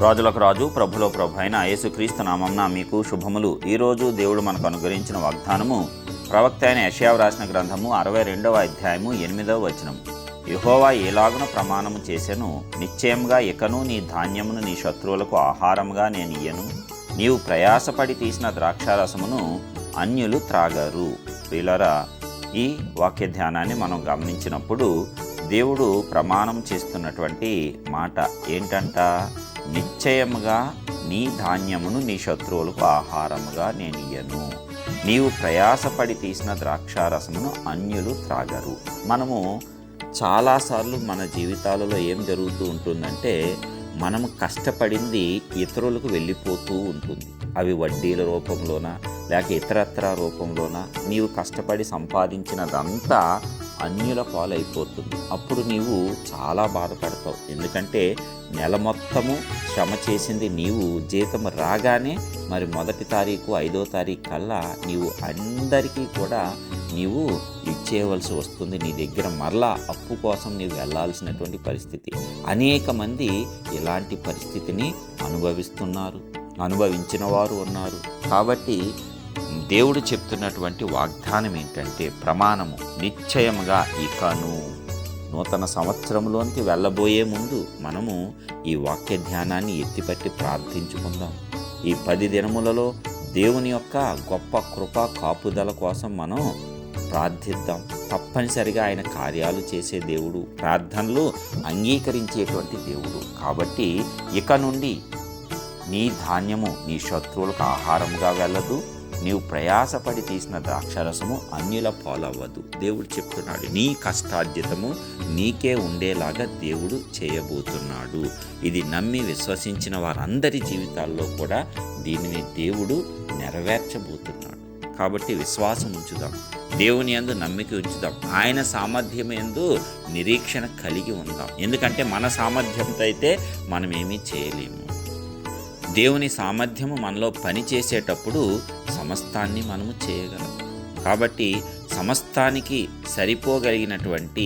రాజులకు రాజు ప్రభులో ప్రభు అయిన యేసుక్రీస్తు నామమున మీకు శుభములు. ఈరోజు దేవుడు మనకు అనుగ్రహించిన వాగ్దానము ప్రవక్త అయిన యెషయా రాసిన గ్రంథము 62వ అధ్యాయము 8వ వచనము. యెహోవా ఏలాగున ప్రమాణము చేసెను, నిశ్చయముగా ఇకను నీ ధాన్యమును నీ శత్రువులకు ఆహారముగా నేను ఇయ్యను, నీవు ప్రయాసపడి తీసిన ద్రాక్షారసమును అన్యులు త్రాగరు. ప్రియులారా, ఈ వాక్య ధ్యానాన్ని మనం గమనించినప్పుడు దేవుడు ప్రమాణం చేస్తున్నటువంటి మాట ఏంటంట, నిశ్చయముగా నీ ధాన్యమును నీ శత్రువులకు ఆహారముగా నేను ఇయ్యను, నీవు ప్రయాసపడి తీసిన ద్రాక్షారసమును అన్యులు త్రాగరు. మనము చాలాసార్లు మన జీవితాలలో ఏం జరుగుతూ ఉంటుందంటే, మనము కష్టపడింది ఇతరులకు వెళ్ళిపోతూ ఉంటుంది. అవి వడ్డీల రూపంలోన లేక ఇతరత్ర రూపంలోన నీవు కష్టపడి సంపాదించినదంతా అన్యుల పాలైపోతుంది. అప్పుడు నీవు చాలా బాధపడతావు. ఎందుకంటే నెల మొత్తము శ్రమ చేసింది నీవు, జీతం రాగానే మరి 1వ తారీఖు 5వ తారీఖు కల్లా నీవు అందరికీ కూడా నీవు ఇచ్చేయవలసి వస్తుంది. నీ దగ్గర మరలా అప్పు కోసం నీవు వెళ్ళాల్సినటువంటి పరిస్థితి. అనేక మంది ఇలాంటి పరిస్థితిని అనుభవించిన వారు ఉన్నారు. కాబట్టి దేవుడు చెప్తున్నటువంటి వాగ్దానం ఏంటంటే, ప్రమాణము నిశ్చయముగా ఇకను. నూతన సంవత్సరంలోనికి వెళ్ళబోయే ముందు మనము ఈ వాక్య ధ్యానాన్ని ఎత్తిపట్టి ప్రార్థించుకుందాం. ఈ 10 దినములలో దేవుని యొక్క గొప్ప కృప కాపుదల కోసం మనం ప్రార్థిద్దాం. తప్పనిసరిగా ఆయన కార్యాలు చేసే దేవుడు, ప్రార్థనలు అంగీకరించేటువంటి దేవుడు. కాబట్టి ఇక నుండి నీ ధాన్యము నీ శత్రువులకు ఆహారముగా వెళ్ళదు, నీవు ప్రయాసపడి తీసిన ద్రాక్షరసము అన్యుల పాలవ్వదు. దేవుడు చెప్తున్నాడు, నీ కష్టార్జితము నీకే ఉండేలాగా దేవుడు చేయబోతున్నాడు. ఇది నమ్మి విశ్వసించిన వారందరి జీవితాల్లో కూడా దీనిని దేవుడు నెరవేర్చబోతున్నాడు. కాబట్టి విశ్వాసం ఉంచుదాం, దేవుని యందు నమ్మిక ఉంచుదాం, ఆయన సామర్థ్యం యందు నిరీక్షణ కలిగి ఉందాం. ఎందుకంటే మన సామర్థ్యంతో అయితే మనం ఏమీ చేయలేము. దేవుని సామర్థ్యము మనలో పని చేసేటప్పుడు సమస్తాన్ని మనము చేయగలం. కాబట్టి సమస్తానికి సరిపోగలిగినటువంటి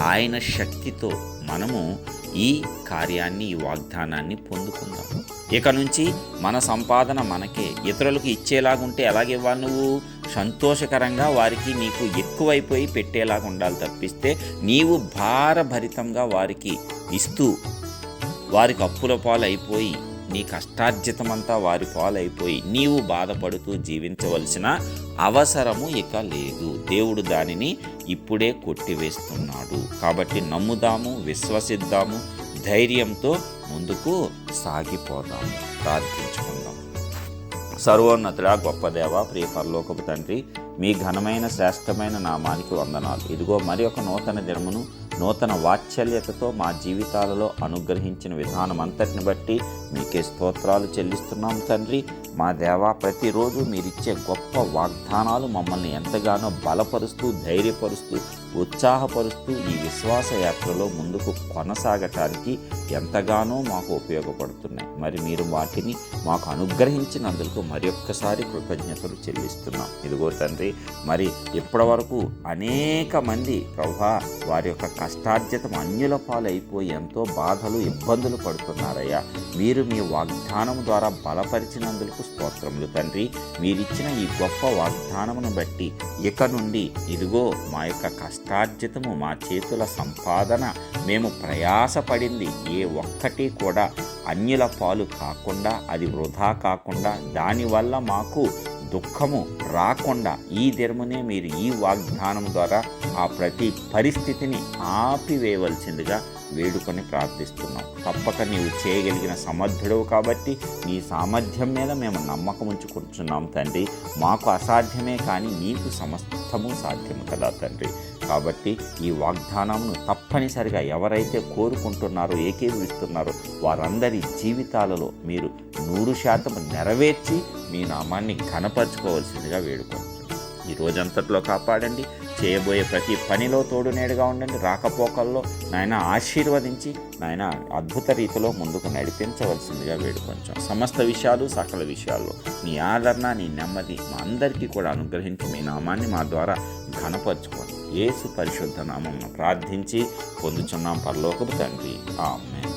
ఆయన శక్తితో మనము ఈ కార్యాన్ని, ఈ వాగ్దానాన్ని పొందుకుందాం. ఇక నుంచి మన సంపాదన మనకే. ఇతరులకు ఇచ్చేలాగుంటే ఎలాగివ్వాలి? నువ్వు సంతోషకరంగా వారికి నీకు ఎక్కువైపోయి పెట్టేలాగా ఉండాలి తప్పిస్తే, నీవు భారభరితంగా వారికి ఇస్తూ వారికి అప్పుల పాలు అయిపోయి నీ కష్టార్జితమంతా వారి పాలైపోయి నీవు బాధపడుతూ జీవించవలసిన అవసరము ఇక లేదు. దేవుడు దానిని ఇప్పుడే కొట్టివేస్తున్నాడు. కాబట్టి నమ్ముదాము, విశ్వసిద్దాము, ధైర్యంతో ముందుకు సాగిపోదాము. ప్రార్థించుకుందాం. సర్వోన్నతుడా, గొప్ప దేవ, ప్రియ పరలోకపు తండ్రి, మీ ఘనమైన శ్రేష్టమైన నామానికి వందనాలు. ఇదిగో మరి ఒక నూతన దినమును నూతన వాత్సల్యతతో మా జీవితాలలో అనుగ్రహించిన విధానం అంతటిని బట్టి మీకే స్తోత్రాలు చెల్లిస్తున్నాం తండ్రి. మా దేవా, ప్రతిరోజు మీరిచ్చే గొప్ప వాగ్దానాలు మమ్మల్ని ఎంతగానో బలపరుస్తూ, ధైర్యపరుస్తూ, ఉత్సాహపరుస్తూ ఈ విశ్వాస యాత్రలో ముందుకు కొనసాగటానికి ఎంతగానో మాకు ఉపయోగపడుతున్నాయి. మరి మీరు వాటిని మాకు అనుగ్రహించినందుకు మరి ఒక్కసారి కృతజ్ఞతలు చెల్లిస్తున్నాం. ఇదిగో తండ్రి, మరి ఇప్పటి వరకు అనేక మంది ప్రభువా వారి యొక్క కష్టార్జితం అన్యుల పాలైపోయి ఎంతో బాధలు, ఇబ్బందులు పడుతున్నారయ్యా. మీరు మీ వాగ్దానం ద్వారా బలపరిచినందుకు స్తోత్రములు తండ్రి. మీరిచ్చిన ఈ గొప్ప వాగ్దానమును బట్టి ఇక నుండి ఇదిగో మా యొక్క కష్టార్జితము, మా చేతుల సంపాదన, మేము ప్రయాసపడింది ఏ ఒక్కటి కూడా అన్యుల పాలు కాకుండా, అది వృధా కాకుండా, దానివల్ల మాకు దుఃఖము రాకుండా ఈ దినమునే మీరు ఈ వాగ్దానం ద్వారా ఆ ప్రతి పరిస్థితిని ఆపివేయవలసిందిగా వేడుకొని ప్రార్థిస్తున్నాం. తప్పక నీవు చేయగలిగిన సమర్థుడవు కాబట్టి నీ సామర్థ్యం మీద మేము నమ్మకం ఉంచుకుంటున్నాం తండ్రి. మాకు అసాధ్యమే కానీ నీకు సమస్తము సాధ్యము కదా తండ్రి. కాబట్టి ఈ వాగ్దానమును తప్పనిసరిగా ఎవరైతే కోరుకుంటున్నారో, ఏకీభవిస్తున్నారో వారందరి జీవితాలలో మీరు 100% నెరవేర్చి మీ నామాన్ని ఘనపరచుకోవాల్సిందిగా వేడుకుంటున్నాం. ఈ రోజంతట్లో కాపాడండి, చేయబోయే ప్రతి పనిలో తోడు నీడగా ఉండండి. రాకపోకల్లో నాయన ఆశీర్వదించి నాయన అద్భుత రీతిలో ముందుకు నడిపించవలసిందిగా వేడుకొంచాం. సమస్త విషయాలు, సకల విషయాల్లో నీ ఆదరణ, నీ నెమ్మది మా అందరికీ కూడా అనుగ్రహించి మీ నామాన్ని మా ద్వారా ఘనపరచుకోండి. యేసు పరిశుద్ధ నామమున ప్రార్థించి పొందుచున్నాం పరలోకపు తండ్రి. ఆమేన్.